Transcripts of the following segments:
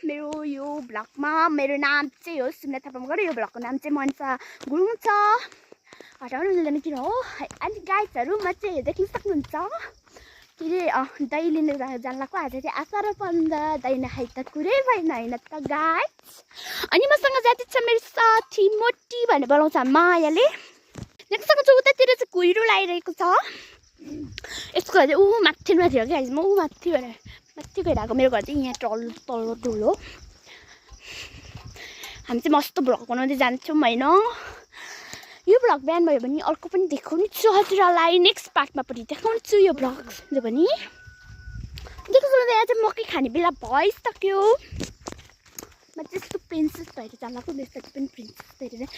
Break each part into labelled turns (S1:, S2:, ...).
S1: मेरो यो भ्लगमा मेरो नाम चाहिँ हो सुम्ना थापा मगर। यो भ्लगको नाम चाहिँ मनसा गुरुङ छ। हटाउनु मिल्दैन किन हो। अनि गाइजहरू म चाहिँ देख्न सक्नुहुन्छ के अरे दही लिन जान लाग्यो। आज चाहिँ 18 र 15 दही नखाइ त कुरै भएन होइन त गाइज। अनि मसँग जाति छ मेरो साथी मोटी भनेर बोलाउँछ मायाले। देख्न सक्नुहुन्छ उतातिर चाहिँ कुहिरो लगाइरहेको छ। यसको घर चाहिँ माथि हो क्या गाइज। म माथि भनेर माथि गइरहेको। मेरो घर चाहिँ यहाँ तल्लो टोल हो। हामी चाहिँ मस्त भ्लग बनाउँदै जान्छौँ होइन। यो भ्लग बिहान भयो भने अर्को पनि देखाउनेछु हजुरहरूलाई। नेक्स्ट पार्टमा पनि देखाउँछु यो भ्लग जो पनि। देख्नु सक्नुहुन्छ यहाँ चाहिँ मकै खाने बेला भइसक्यो। म चाहिँ यस्तो प्रिन्सेस भएर जान लाग्यो। मेरो साथी पनि प्रिन्सेस भएर जान्छ।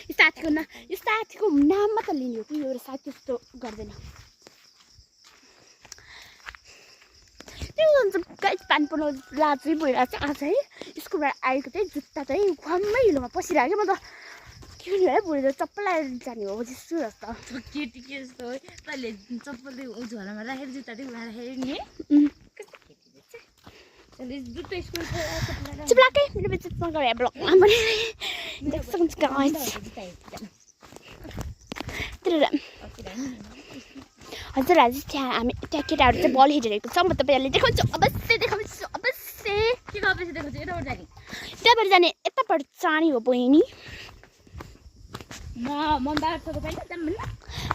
S1: यो साथीको नाम मात्र लिने हो कि एउटा साथी यस्तो गर्दैन। गाइस पानी पर्नु लाजै भइरहेको छ आज है। स्कुलबाट आएको चाहिँ जुत्ता चाहिँ घममै हिलोमा पसिरहेको। म त के भन्नु है भुँडी चप्पल लगाएर जाने हो जस्तो जस्तो
S2: केटी के जस्तो है। तैँले चप्पल झोलामा राखेर जुत्ता चाहिँ राखेर नि जुत्ता स्कुल
S1: चुप्लाकै मेरो बेचेटमा गरे ब्लगमा पनि देख्न सक्नुहुन्छ गाइस। हजुर आज त्यहाँ हामी त्यहाँ केटाहरू चाहिँ बल हेरिरहेको छ। म तपाईँहरूले देखाउँछु अवश्य देखाउँछु अवश्य।
S2: के अवश्य देखाउँछु यताबाट जाने
S1: त्यहाँबाट जाने यताबाट चाँडी हो बहिनी।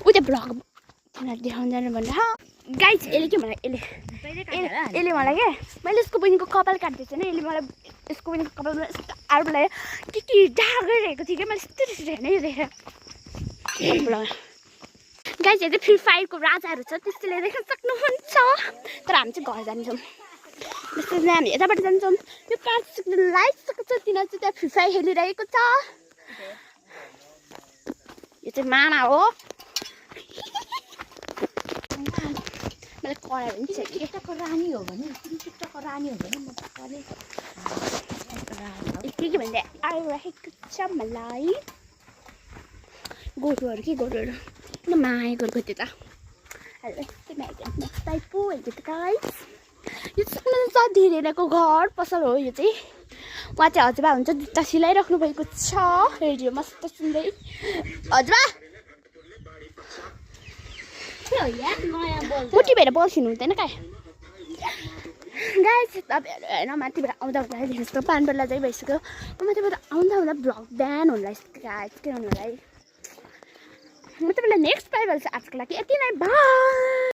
S1: उता भ्लग देखाउँदैन भनेर गाइज यसले के मलाई यसले मलाई क्या मैले यसको बहिनीको कपाल काट्दैछु होइन। यसले मलाई यसको बहिनीको कपालमा यस्तो आरोप लगायो के डाहा गरिरहेको थियो क्या। मैले यस्तो रिस होइन यो देखेर भ्लग। गाइज यहाँ चाहिँ फ्री फायरको राजाहरू छ त्यसले देख्न सक्नुहुन्छ। तर हामी चाहिँ घर जान्छौँ। त्यसरी हामी यताबाट जान्छौँ। यो कार्ड लगाइसकेको छ। तिनीहरू चाहिँ त्यहाँ फ्री फायर खेलिरहेको छ। यो चाहिँ मामा हो। मलाई करायो भने चाहिँ
S2: टिकटकको रानी हो भने टिकटकको रानी हो भने म त
S1: के भन्दा आइरहेको छ मलाई गोरुहरू के गोरुहरू किन माया गोरुको त्यो त टाइपो हेर्नु त गाइस। यो चाहिँ धेरैको घर पसल हो। यो चाहिँ उहाँ चाहिँ हजुरबा हुन्छ जुत्ता सिलाइराख्नु भएको छ। रेडियो मस्त सुन्दै हजुरबा मोटी भएर बल्छिनु हुँदैन क्या गाइस। तपाईँहरू होइन माथिबाट आउँदा जस्तो पानी बेला चाहिँ भइसक्यो। माथिबाट आउँदा भ्लग बिहान हुनु लाग्छ गाइस। के गर्नु होला है। म तपाईँलाई नेक्स्ट पाइहाल्छु। आजको लागि यति नै बाई।